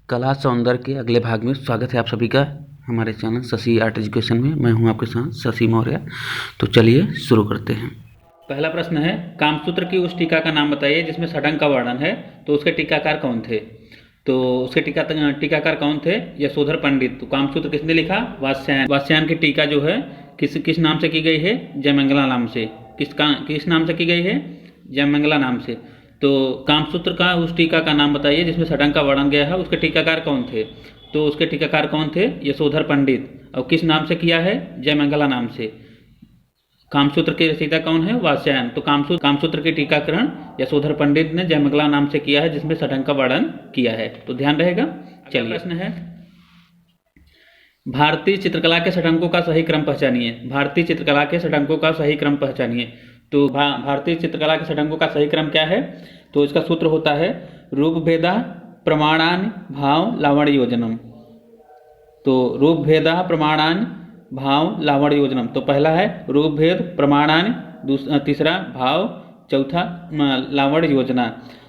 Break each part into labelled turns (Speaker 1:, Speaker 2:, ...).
Speaker 1: कला सौंदर्य के अगले भाग में स्वागत है आप सभी का हमारे चैनल शशि आर्ट एजुकेशन में। मैं हूं आपके साथ शशि मौर्य। तो चलिए शुरू करते हैं। पहला प्रश्न है, कामसूत्र की उस टीका का नाम बताइए जिसमें षडंग का वर्णन है। तो उसके टीकाकार कौन थे? तो उसके टीकाकार कौन थे? यशोधर पंडित। तो कामसूत्र किसने लिखा? वात्स्यायन। वात्स्यायन की टीका जो है किस नाम से की गई है? जयमंगला नाम से। किस नाम से की गई है? जयमंगला नाम से। तो कामसूत्र का उस टीका का नाम बताइए जिसमें षडंग का वर्णन गया है। उसके टीकाकार कौन थे? तो उसके टीकाकार कौन थे? यशोधर पंडित। और किस नाम से किया है? जयमंगला नाम से। कामसूत्र के रचयिता कौन है? वात्स्यायन। तो कामसूत्र के टीकाकरण यशोधर पंडित ने जयमंगला नाम से किया है जिसमें षडंग का वर्णन किया है। तो ध्यान रहेगा। चलिए, प्रश्न है, भारतीय चित्रकला के षडंगों का सही क्रम पहचानिए। भारतीय चित्रकला के षडंगों का सही क्रम पहचानिए। तो भारतीय चित्रकला के षडंगों का सही क्रम क्या है? तो इसका सूत्र होता है रूप भेदा प्रमाणान भाव लावण्य योजनम। तो रूप भेदा प्रमाणान भाव लावण्य योजनम। तो पहला है रूप भेद प्रमाणान, तीसरा भाव, चौथा लावण्य योजना।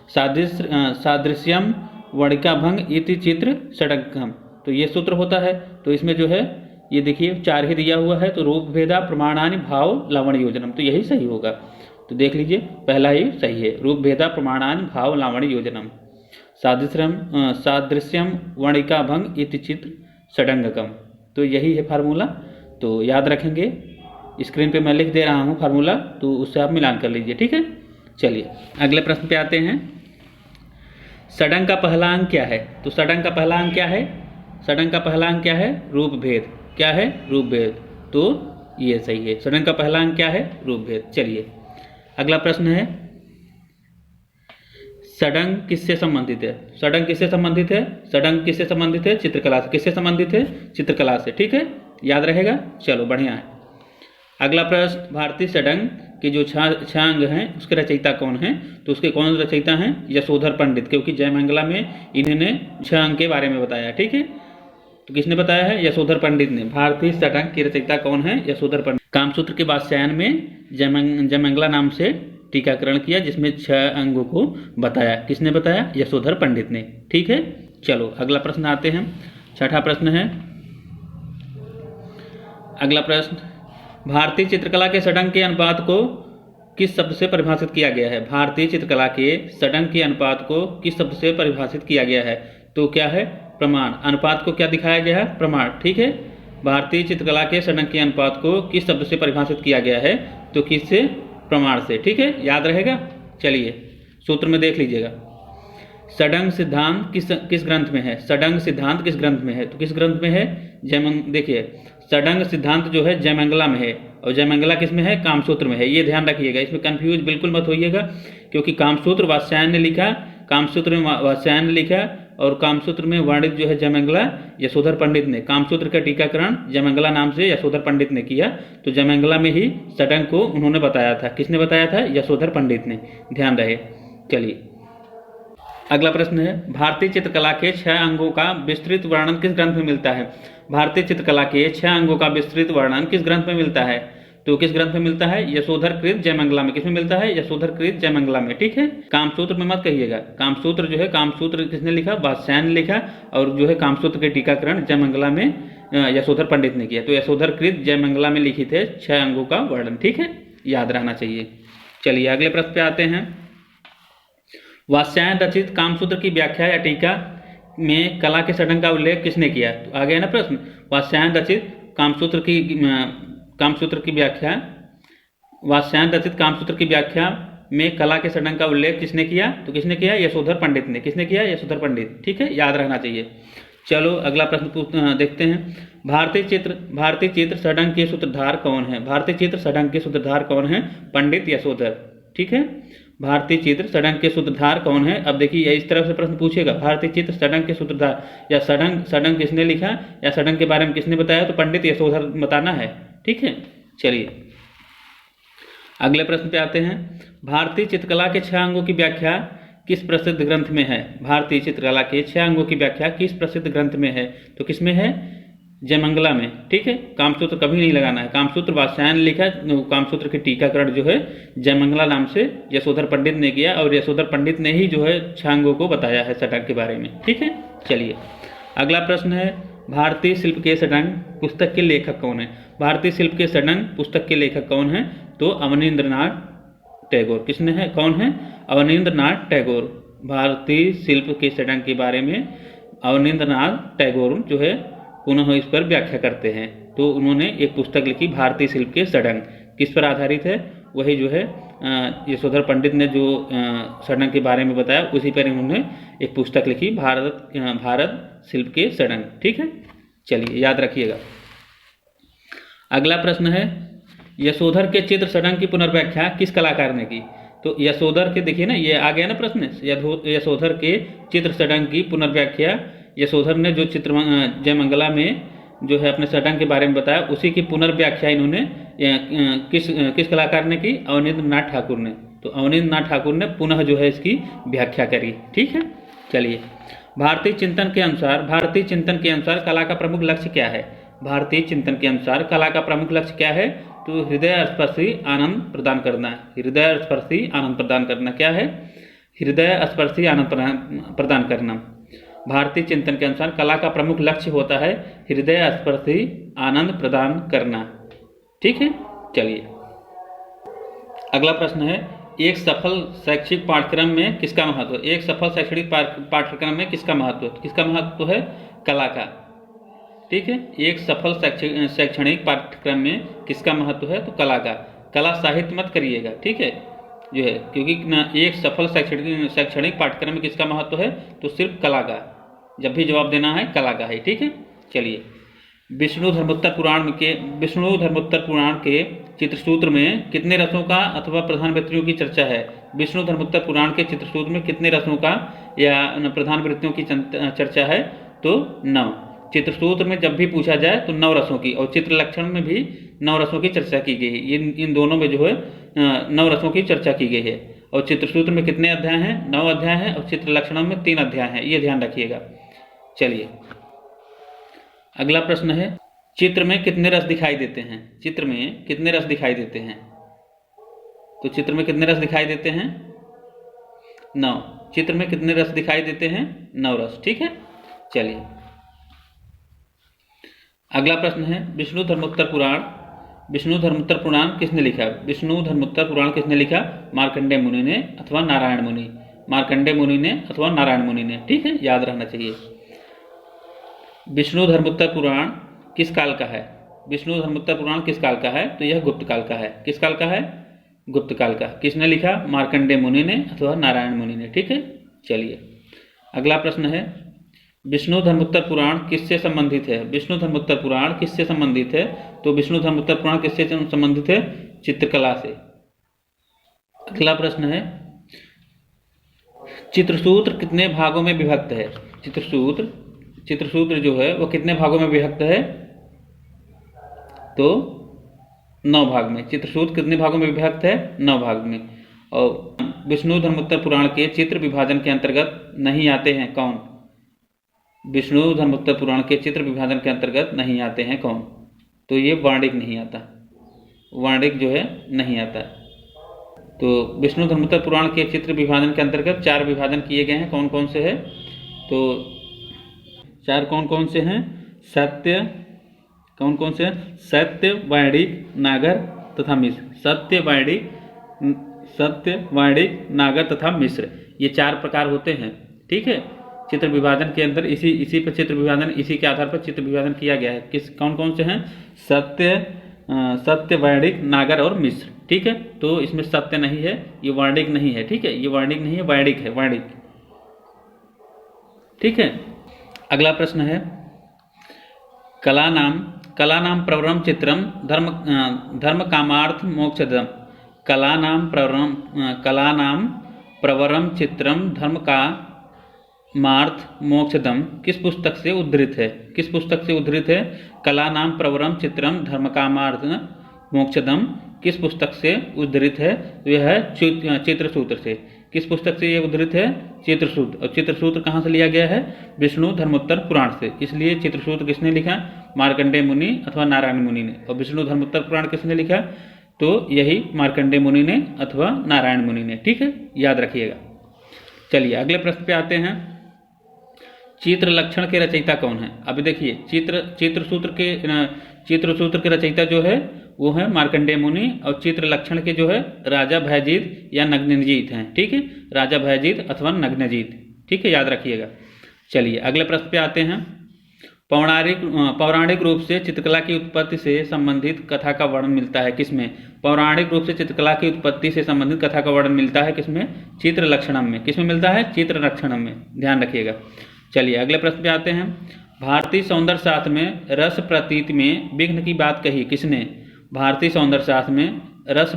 Speaker 1: सादृश्यम वर्णिका भंग इति चित्र षडंगम। तो ये सूत्र होता है। तो इसमें जो है ये देखिए 4 ही दिया हुआ है। तो रूप भेदा प्रमाणानि भाव लावण्य योजनम, तो यही सही होगा। तो देख लीजिए, पहला ही सही है, रूप भेदा प्रमाणानि भाव लावण्य योजनम। सादृश्यम वर्णिका भंग इति चित्र षडंगकम। तो यही है फार्मूला। तो याद रखेंगे, स्क्रीन पे मैं लिख दे रहा हूँ फार्मूला, तो उससे आप मिलान कर लीजिए। ठीक है, चलिए अगले प्रश्न पे आते हैं। षडंग का पहला अंग क्या है? तो षडंग का पहला अंग क्या है? षडंग का पहला अंग क्या है? रूप भेद। क्या है? रूप भेद। तो ये सही है। षडंग का पहला अंग क्या है? रूप भेद। चलिए अगला प्रश्न है, षडंग किससे संबंधित है? षडंग किससे संबंधित है? षडंग किससे संबंधित है? चित्रकला से। किससे संबंधित है? चित्रकला से। ठीक है, याद रहेगा। चलो बढ़िया है। अगला प्रश्न, भारतीय षडंग के जो 6 अंग हैं उसके रचयिता कौन हैं? तो उसके कौन रचयिता हैं? यशोधर पंडित। क्योंकि जयमंगला में इन्होंने 6 अंग के बारे में बताया। ठीक है, तो किसने बताया है? यशोधर पंडित ने। भारतीय षडंग की रचयिता कौन है? यशोधर पंडित। कामसूत्र के वात्स्यायन में जयमंगला नाम से टीकाकरण किया जिसमें 6 अंगों को बताया। किसने बताया? यशोधर पंडित ने। ठीक है, चलो अगला प्रश्न आते हैं। छठा प्रश्न है, अगला प्रश्न, भारतीय चित्रकला के षडंग के अनुपात को किस शब्द से परिभाषित किया गया है? भारतीय चित्रकला के षडंग के अनुपात को किस शब्द से परिभाषित किया गया है? तो क्या है? प्रमाण। अनुपात को क्या दिखाया गया है? प्रमाण। ठीक है, भारतीय चित्रकला के षडंग के अनुपात को किस शब्द से परिभाषित किया गया है? तो किससे? प्रमाण से। ठीक है, याद रहेगा। चलिए सूत्र में देख लीजिएगा। षडंग सिद्धांत किस ग्रंथ में है? षडंग सिद्धांत किस ग्रंथ में है? तो किस ग्रंथ में है? देखिए, षडंग सिद्धांत जो है जयमंगला में है, और जयमंगला किस में है? कामसूत्र में है। ये ध्यान रखिएगा, इसमें कंफ्यूज बिल्कुल मत होइएगा। क्योंकि कामसूत्र वात्स्यायन ने लिखा, कामसूत्र में वात्स्यायन ने लिखा, और कामसूत्र में वर्णित जो है जयमंगला यशोधर पंडित ने। कामसूत्र का टीकाकरण जयमंगला नाम से यशोधर पंडित ने किया। तो जयमंगला में ही षडंग को उन्होंने बताया था। किसने बताया था? यशोधर पंडित ने। ध्यान रहे। चलिए अगला प्रश्न है, भारतीय चित्रकला के 6 अंगों का विस्तृत वर्णन किस ग्रंथ में मिलता है? भारतीय चित्रकला के 6 अंगों का विस्तृत वर्णन किस ग्रंथ में मिलता है? तो किस ग्रंथ में मिलता है? यशोधर कृत जयमंगला में। किसमें मिलता है? यशोधर कृत जयमंगला में। ठीक है, कामसूत्र में मत कहिएगा। कामसूत्र जो है, कामसूत्र किसने लिखा? वात्स्यायन ने लिखा, और जो है कामसूत्र के टीकाकरण जयमंगला में यशोधर पंडित ने किया। तो यशोधर कृत जयमंगला में लिखित है 6 अंगों का वर्णन। ठीक है, याद रहना चाहिए। चलिए अगले प्रश्न पे आते हैं। वात्स्यायन रचित कामसूत्र की व्याख्या या टीका में कला के षडंग का उल्लेख किसने किया? तो आ गया ना प्रश्न। वात्स्यायन रचित कामसूत्र की व्याख्या, वात्स्यायन रचित कामसूत्र की व्याख्या में कला के षडंग का उल्लेख किसने किया? तो किसने किया? यशोधर पंडित ने। किसने किया? यशोधर पंडित। ठीक है, याद रहना चाहिए। चलो अगला प्रश्न देखते हैं। भारतीय चित्र षडंग के सूत्रधार कौन है? भारतीय चित्र षडंग के सूत्रधार कौन है? पंडित यशोधर। ठीक है, भारतीय चित्र षडंग के सूत्रधार कौन है? अब देखिए इस तरह से प्रश्न पूछेगा, भारतीय चित्र षडंग के सूत्रधार, या षडंग किसने लिखा, या षडंग के बारे में किसने बताया? तो पंडित यशोधर बताना है। ठीक है, चलिए अगले प्रश्न पे आते हैं। भारतीय चित्रकला के 6 अंगों की व्याख्या किस प्रसिद्ध ग्रंथ में है? भारतीय चित्रकला के 6 अंगों की व्याख्या किस प्रसिद्ध ग्रंथ में है? तो किसमें है? जयमंगला में, ठीक है। कामसूत्र कभी नहीं लगाना है, कामसूत्र वात्स्यायन ने लिखा, कामसूत्र के टीकाकरण जो है जयमंगला नाम से यशोधर पंडित ने किया, और यशोधर पंडित ने ही जो है छांगों को बताया है षडंग के बारे में, ठीक है। चलिए अगला प्रश्न है, भारतीय शिल्प के षडंग पुस्तक के लेखक कौन है? भारतीय शिल्प के षडंग पुस्तक के लेखक कौन है? तो अवनींद्रनाथ टैगोर। किसने है, कौन है? अवनींद्रनाथ टैगोर। भारतीय शिल्प के षडंग के बारे में अवनींद्रनाथ टैगोर जो है पुनः इस पर व्याख्या करते हैं। तो उन्होंने एक पुस्तक लिखी भारतीय शिल्प के षडंग। किस पर आधारित है? वही जो है यशोधर पंडित ने जो षडंग के बारे में बताया, उसी पर इन्होंने एक पुस्तक लिखी, भारत शिल्प के षडंग, ठीक है। चलिए याद रखिएगा। अगला प्रश्न है, यशोधर के चित्र षडंग की पुनर्व्याख्या किस कलाकार ने की? तो यशोधर के, देखिए ना, ये आ गया ना प्रश्न, यशोधर के चित्र षडंग की पुनर्व्याख्या यशोधर ने जो चित्र जयमंगला में जो है अपने षडंग के बारे में बताया, उसी की पुनर्व्याख्या इन्होंने किस कलाकार ने की? अवनींद्रनाथ ठाकुर ने। तो अवनींद्रनाथ ठाकुर ने पुनः जो है इसकी व्याख्या करी, ठीक है। चलिए, भारतीय चिंतन के अनुसार कला का प्रमुख लक्ष्य क्या है? भारतीय चिंतन के अनुसार कला का प्रमुख लक्ष्य क्या है? तो हृदय स्पर्शी आनंद प्रदान करना। हृदय स्पर्शी आनंद प्रदान करना क्या है? हृदय स्पर्शी आनंद प्रदान करना। भारतीय चिंतन के अनुसार कला का प्रमुख लक्ष्य होता है हृदय स्पर्शी आनंद प्रदान करना, ठीक है। चलिए अगला प्रश्न है, एक सफल शैक्षिक पाठ्यक्रम में किसका महत्व? एक सफल शैक्षणिक पाठ्यक्रम में किसका महत्व? किसका महत्व है? कला का, ठीक है। एक सफल शैक्षणिक पाठ्यक्रम में किसका महत्व है? तो कला का। कला साहित्य मत करिएगा, ठीक है, जो है, क्योंकि एक सफल शैक्षणिक पाठ्यक्रम में किसका महत्व है? तो सिर्फ कला का। जब भी जवाब देना है कला का है, ठीक है। चलिए, विष्णु धर्मोत्तर पुराण के चित्रसूत्र में कितने रसों का अथवा प्रधान वृत्तियों की चर्चा है? विष्णु धर्मोत्तर पुराण के चित्रसूत्र में कितने रसों का या प्रधान वृत्तियों की चर्चा है? तो 9। चित्रसूत्र में जब भी पूछा जाए तो 9 रसों की, और चित्रलक्षण में भी 9 रसों की चर्चा की गई है। इन दोनों में जो है 9 रसों की चर्चा की गई है। और चित्रसूत्र में कितने अध्याय हैं? 9 अध्याय हैं, और चित्रलक्षण में 3 अध्याय हैं, ये ध्यान रखिएगा। चलिए अगला प्रश्न है, चित्र में कितने रस दिखाई देते हैं? चित्र में कितने रस दिखाई देते हैं? तो चित्र में कितने रस दिखाई देते हैं? 9। चित्र में कितने रस दिखाई देते हैं? 9 रस, ठीक है। चलिए अगला प्रश्न है, विष्णु धर्मोत्तर पुराण किसने लिखा? विष्णु धर्मोत्तर पुराण किसने लिखा? मार्कंडेय मुनि ने अथवा नारायण मुनि। मार्कंडेय मुनि ने अथवा नारायण मुनि ने, ठीक है, याद रहना चाहिए। विष्णु धर्मोत्तर पुराण किस काल का है? विष्णु धर्मोत्तर पुराण किस काल का है? तो यह गुप्त काल का है। किस काल का है? गुप्त काल का। किसने लिखा? मार्कंडेय मुनि ने अथवा नारायण मुनि ने, ठीक है। चलिए अगला प्रश्न है, विष्णु धर्मोत्तर पुराण किससे संबंधित है? विष्णु धर्मोत्तर पुराण किससे संबंधित है? तो विष्णु धर्मोत्तर पुराण किससे संबंधित है? चित्रकला से। अगला प्रश्न है, चित्रसूत्र कितने भागों में विभक्त है? चित्रसूत्र जो है वो कितने भागों में विभक्त है? तो 9 भाग में। चित्रसूत्र कितने भागों में विभक्त है? 9 भाग में। और विष्णु धर्मोत्तर पुराण के चित्र विभाजन के अंतर्गत नहीं आते हैं कौन? विष्णु धर्मोत्तर पुराण के चित्र विभाजन के अंतर्गत नहीं आते हैं कौन? तो ये वाणिक नहीं आता, वाणिक जो है नहीं आता। तो विष्णु धर्मोत्तर पुराण के चित्र विभाजन के अंतर्गत 4 विभाजन किए गए हैं। कौन कौन से हैं? तो 4 कौन कौन से हैं? सत्य, कौन कौन से हैं? सत्य, वाणिक, नागर तथा मिश्र। सत्य, वाणिक, नागर तथा मिश्र, ये 4 प्रकार होते हैं, ठीक है। चित्र विभाजन के अंदर इसी पर चित्र विभाजन, इसी के आधार पर चित्र विभाजन किया गया है। कौन कौन से हैं? सत्य, वाणिक, नागर और मिश्र, ठीक है। तो इसमें सत्य नहीं है, ये वाणिक नहीं है, ठीक है, ये वाणिक नहीं है, वाणिक है, वाणिक, ठीक है। अगला प्रश्न है, कला नाम प्रवरम चित्रम धर्म कामार्थ मोक्षदम। कला नाम प्रवरम चित्रम धर्म का मार्थ मोक्षदम किस पुस्तक से उद्धृत है? किस पुस्तक से उद्धृत है? कला नाम प्रवरम चित्रम धर्म कामार्थ मोक्षदम किस पुस्तक से उद्धृत है? तो यह है चित्रसूत्र से। किस पुस्तक से ये उद्धृत है? चित्रसूत्र। और चित्रसूत्र कहाँ से लिया गया है? विष्णु धर्मोत्तर पुराण से। इसलिए चित्रसूत्र किसने लिखा? मार्कंडेय मुनि अथवा नारायण मुनि ने। और विष्णु धर्मोत्तर पुराण किसने लिखा? तो यही मार्कंडेय मुनि ने अथवा नारायण मुनि ने। ठीक है, याद रखिएगा। चलिए अगले प्रश्न पे आते हैं। चित्र लक्षण के रचयिता कौन है? अभी देखिए चित्रसूत्र के रचयिता जो है वो है मार्कंडेय मुनि, और चित्र लक्षण के जो है राजा भयजीत या नग्नजीत हैं। ठीक है, राजा भयजीत अथवा नग्नजीत। ठीक है, याद रखिएगा। चलिए अगले प्रश्न पे आते हैं। पौराणिक रूप से चित्रकला की उत्पत्ति से संबंधित कथा का वर्णन मिलता है किसमें? पौराणिक रूप से चित्रकला की उत्पत्ति से संबंधित कथा का वर्णन मिलता है किसमें? चित्र लक्षणम में। किसमें मिलता है? चित्र लक्षणम में। ध्यान रखिएगा। चलिए अगले प्रश्न पे आते हैं। भारतीय सौंदर्य शास्त्र में रस प्रतीत में विघ्न की बात कही किसने? भारतीय सौंदर्य शास्त्र में रस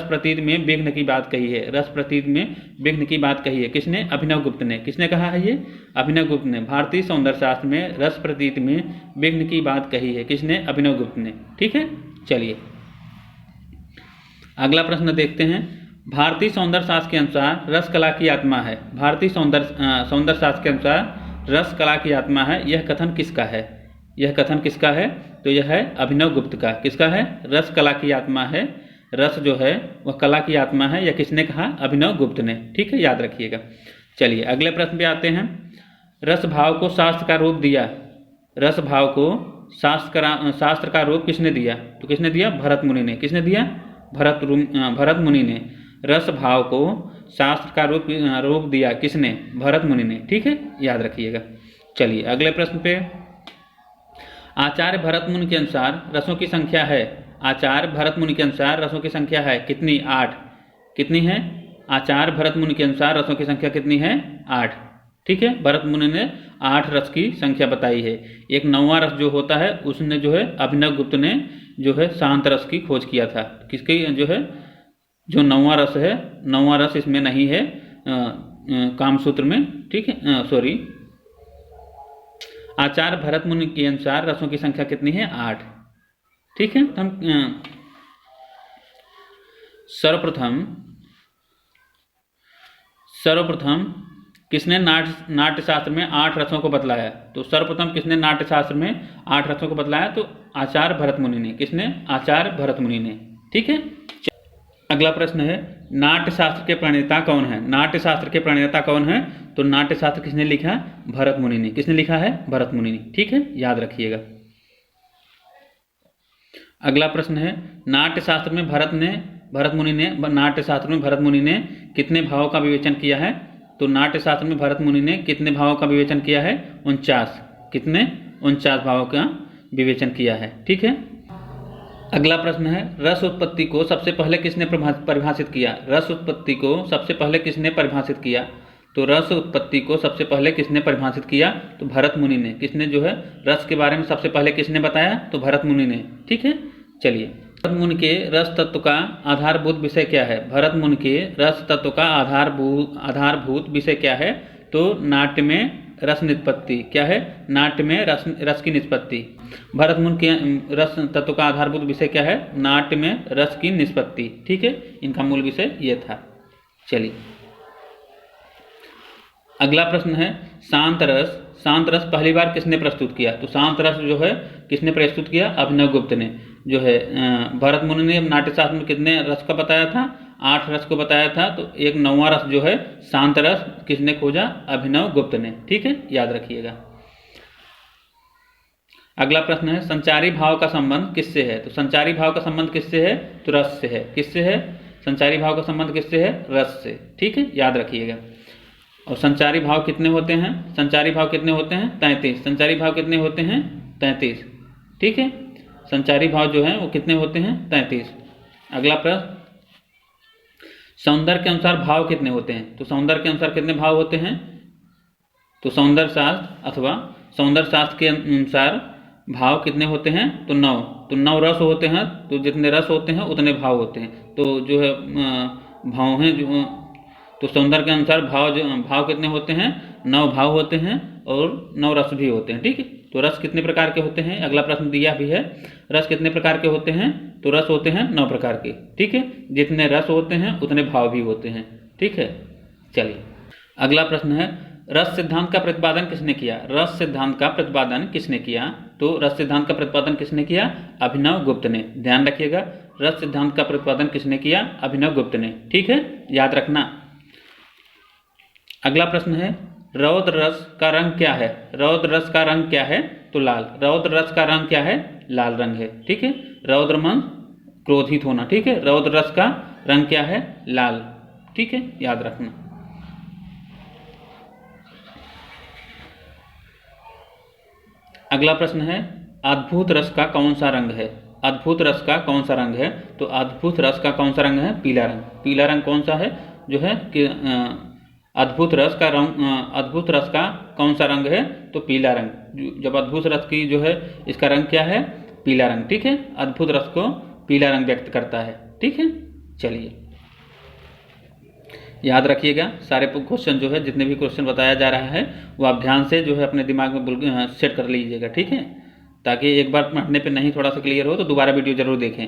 Speaker 1: प्रतीत में विघ्न की बात कही है। रस प्रतीत में विघ्न की बात कही है किसने? अभिनव गुप्त ने। किसने कहा है ये? अभिनव गुप्त ने। भारतीय सौंदर्य शास्त्र में रस प्रतीत में विघ्न की बात कही है किसने? अभिनव गुप्त ने। ठीक है, चलिए अगला प्रश्न देखते हैं। भारतीय सौंदर्य शास्त्र के अनुसार रस कला की आत्मा है। भारतीय सौंदर्य शास्त्र के अनुसार रस कला की आत्मा है, यह कथन किसका है? यह कथन किसका है? तो यह है अभिनव गुप्त का। किसका है? रस कला की आत्मा है, रस जो है वह कला की आत्मा है। यह किसने कहा? अभिनव गुप्त ने। ठीक है, याद रखिएगा। चलिए अगले प्रश्न पे आते हैं। रस भाव को शास्त्र का रूप दिया। रस भाव को शास्त्र का रूप किसने दिया? तो किसने दिया? भरत मुनि ने। किसने दिया? भरत मुनि ने। रस भाव को शास्त्र का रूप दिया किसने? भरत मुनि ने। ठीक है, याद रखिएगा। चलिए अगले प्रश्न पे। आचार्य भरत मुनि के अनुसार रसों की संख्या है। आचार्य भरत मुनि के अनुसार रसों की संख्या है कितनी? 8। कितनी है? आचार्य भरत मुनि के अनुसार रसों की संख्या कितनी है? 8। ठीक है, भरत मुनि ने 8 रस की संख्या बताई है। एक 9वां रस जो होता है उसने जो है अभिनव गुप्त ने जो है शांत रस की खोज किया था। किसकी जो है जो 9वां रस है, 9वां रस इसमें नहीं है कामसूत्र में। ठीक है, सॉरी, आचार्य भरत मुनि के अनुसार रसों की संख्या कितनी है? 8। ठीक है, हम सर्वप्रथम किसने नाट्य शास्त्र में 8 रसों को बतलाया? तो सर्वप्रथम किसने नाट्य शास्त्र में 8 रसों को बतलाया? तो आचार्य भरत मुनि ने। किसने? आचार्य भरत मुनि ने। ठीक है, अगला प्रश्न है। नाट्य शास्त्र के प्रणेता कौन है? नाट्य शास्त्र के प्रणेता कौन है? तो नाट्य शास्त्र किसने लिखा? भरत मुनि ने। किसने लिखा है? भरत मुनि ने। ठीक है, याद रखिएगा। अगला प्रश्न है। नाट्य शास्त्र में भरत मुनि ने कितने भावों का विवेचन किया है? तो नाट्य शास्त्र में भरत मुनि ने कितने भावों का विवेचन किया है? 49। कितने? 49 भावों का विवेचन किया है। ठीक है, अगला प्रश्न है। रस उत्पत्ति को सबसे पहले किसने परिभाषित किया? रस उत्पत्ति को सबसे पहले किसने परिभाषित किया? तो रस उत्पत्ति को सबसे पहले किसने परिभाषित किया? तो भरत मुनि ने। किसने जो है रस के बारे में सबसे पहले किसने बताया? तो भरत मुनि ने। ठीक है, चलिए भरत मुनि के रस तत्व का आधारभूत विषय क्या है? भरत मुनि के रस तत्व का आधारभूत विषय क्या है? तो नाट्य में रस निष्पत्ति। क्या है? नाट्य में रस की निष्पत्ति। भरत मुनि के रस तत्व का आधारभूत विषय क्या है? नाट्य में रस की निष्पत्ति। ठीक है, इनका मूल विषय ये था। चलिए अगला प्रश्न है। शांत रस पहली बार किसने प्रस्तुत किया? तो शांत रस जो है किसने प्रस्तुत किया? अभिनव गुप्त ने। जो है भरत मुनि ने नाट्य शास्त्र में कितने रस का बताया था? 8 रस को बताया था। तो एक 9वां रस जो है शांत रस किसने खोजा? अभिनव गुप्त ने। ठीक है, याद रखिएगा। अगला प्रश्न है। संचारी भाव का संबंध किससे है? तो संचारी भाव का संबंध किससे है? तो रस से है। किससे है? संचारी भाव का संबंध किससे है? रस से। ठीक है, याद रखिएगा। और संचारी भाव कितने होते हैं? संचारी भाव कितने होते हैं? 33। संचारी भाव कितने होते हैं? 33। ठीक है, संचारी भाव जो है वो कितने होते हैं? 33। अगला प्रश्न। सौंदर्य के अनुसार भाव कितने होते हैं? तो सौंदर्य के अनुसार कितने भाव होते हैं? तो सौंदर्य शास्त्र के अनुसार भाव कितने होते हैं? तो 9। तो 9 रस होते हैं। तो जितने रस होते हैं उतने भाव होते हैं। तो जो है भाव हैं जो, तो सौंदर्य के अनुसार भाव कितने होते हैं? 9 भाव होते हैं और 9 रस भी होते हैं। ठीक है, तो रस कितने प्रकार के होते हैं? अगला प्रश्न दिया भी है। रस कितने प्रकार के होते हैं? तो रस होते हैं 9 प्रकार के। ठीक है, जितने रस होते हैं उतने भाव भी होते हैं। ठीक है। चलिए अगला प्रश्न है, रस सिद्धांत का प्रतिपादन किसने किया? रस सिद्धांत का प्रतिपादन किसने किया? तो रस सिद्धांत का प्रतिपादन किसने किया? अभिनव गुप्त ने। ध्यान रखिएगा, रस सिद्धांत का प्रतिपादन किसने किया? अभिनव गुप्त ने। ठीक है, याद रखना। अगला प्रश्न है, रौद्र रस का रंग क्या है? रौद्र रस का रंग क्या है? तो लाल। रौद्र रस का रंग क्या है? लाल रंग है। ठीक है, रौद्र मन क्रोधित होना। ठीक है, रौद्र रस का रंग क्या है? लाल। ठीक है, याद रखना। अगला प्रश्न है, अद्भुत रस का कौन सा रंग है? अद्भुत रस का कौन सा रंग है? तो अद्भुत रस का कौन सा रंग है? पीला रंग। पीला रंग कौन सा है जो है कि अद्भुत रस का रंग, अद्भुत रस का कौन सा रंग है? तो पीला रंग। जब अद्भुत रस की जो है इसका रंग क्या है? पीला रंग। ठीक है, अद्भुत रस को पीला रंग व्यक्त करता है। ठीक है, चलिए याद रखिएगा, सारे क्वेश्चन जो है, जितने भी क्वेश्चन बताया जा रहा है वो आप ध्यान से जो है अपने दिमाग में सेट कर लीजिएगा। ठीक है, ताकि एक बार पढ़ने पे नहीं थोड़ा सा क्लियर हो तो दोबारा वीडियो जरूर देखें।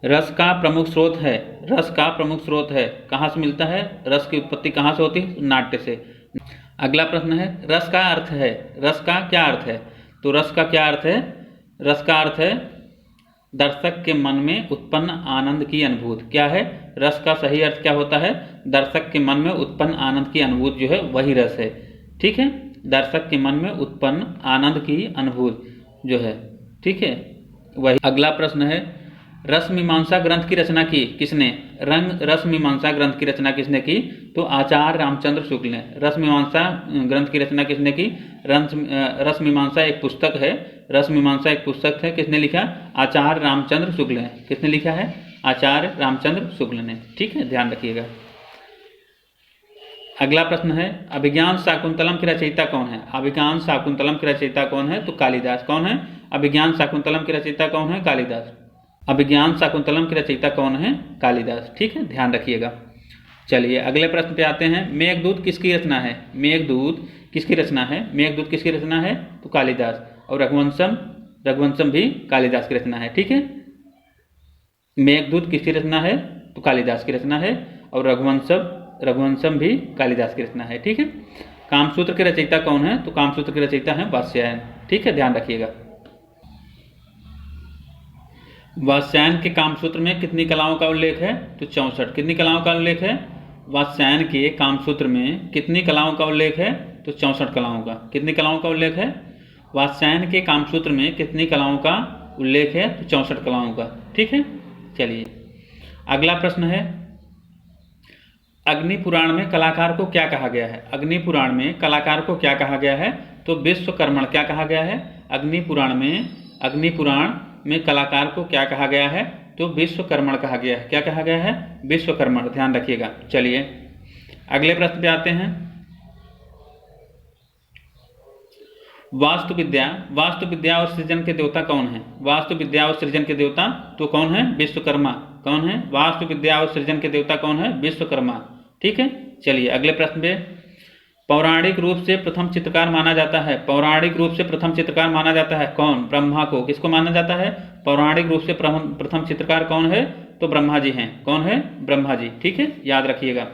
Speaker 1: रस का प्रमुख स्रोत है, रस का प्रमुख स्रोत है, कहाँ से मिलता है? रस की उत्पत्ति कहाँ से होती है? नाट्य से। अगला प्रश्न है, रस का अर्थ है, रस का क्या अर्थ है? तो रस का क्या अर्थ है? रस का अर्थ है दर्शक के मन में उत्पन्न आनंद की अनुभूति। क्या है? रस का सही अर्थ क्या होता है? दर्शक के मन में उत्पन्न आनंद की अनुभूति जो है वही रस है। ठीक है, दर्शक के मन में उत्पन्न आनंद की अनुभूति जो है, ठीक है, वही। अगला प्रश्न है, रस मीमांसा ग्रंथ की रचना की किसने? रस मीमांसा ग्रंथ की रचना किसने की? तो आचार्य रामचंद्र शुक्ल ने। रस मीमांसा ग्रंथ की रचना किसने की? रस मीमांसा एक पुस्तक है, रस मीमांसा एक पुस्तक है, किसने लिखा? आचार्य रामचंद्र शुक्ल ने। किसने लिखा है? आचार्य रामचंद्र शुक्ल ने। ठीक है, ध्यान रखिएगा। अगला प्रश्न है, अभिज्ञान शाकुंतलम की रचयिता कौन है? अभिज्ञान शाकुंतलम की रचयिता कौन है? तो कालिदास। कौन है? अभिज्ञान शाकुंतलम की रचयिता कौन है? कालिदास। अभिज्ञान शाकुंतलम की रचयिता कौन है? कालिदास। ठीक है, ध्यान रखिएगा। चलिए अगले प्रश्न पे आते हैं, मेघदूत किसकी रचना है? मेघदूत किसकी रचना है? मेघदूत किसकी रचना है? तो कालिदास। और रघुवंशम भी कालिदास की रचना है। ठीक है, मेघदूत किसकी रचना है? तो कालिदास की रचना है। और रघुवंशम भी कालिदास की रचना है। ठीक है, कामसूत्र के रचयिता कौन है? तो कामसूत्र के रचयिता है वात्स्यायन। ठीक है, ध्यान रखिएगा। वात्स्यायन के कामसूत्र में कितनी कलाओं का उल्लेख है? तो 64। कितनी कलाओं का उल्लेख है? वात्स्यायन के कामसूत्र में कितनी कलाओं का उल्लेख है? तो 64 कलाओं का। कितनी कलाओं का उल्लेख है? वात्स्यायन के कामसूत्र में कितनी कलाओं का उल्लेख है? तो 64 कलाओं का। ठीक है, चलिए अगला प्रश्न है, अग्नि पुराण में कलाकार को क्या कहा गया है? अग्नि पुराण में कलाकार को क्या कहा गया है? तो विश्वकर्मण। क्या कहा गया है? अग्नि पुराण में कलाकार को क्या कहा गया है? तो विश्वकर्मण कहा गया है। क्या कहा गया है? विश्वकर्मण। ध्यान रखिएगा। चलिए अगले प्रश्न पे आते हैं, वास्तुविद्या और सृजन के देवता कौन है? वास्तुविद्या और सृजन के देवता तो कौन है? विश्वकर्मा। कौन है? वास्तुविद्या और सृजन के देवता कौन है? विश्वकर्मा। ठीक है, चलिए अगले प्रश्न पे, पौराणिक रूप से प्रथम चित्रकार माना जाता है। पौराणिक रूप से प्रथम चित्रकार माना जाता है कौन? ब्रह्मा को। किसको माना जाता है? पौराणिक रूप से प्रथम चित्रकार कौन है? तो ब्रह्मा जी हैं। कौन है? ब्रह्मा जी। ठीक है, याद रखिएगा।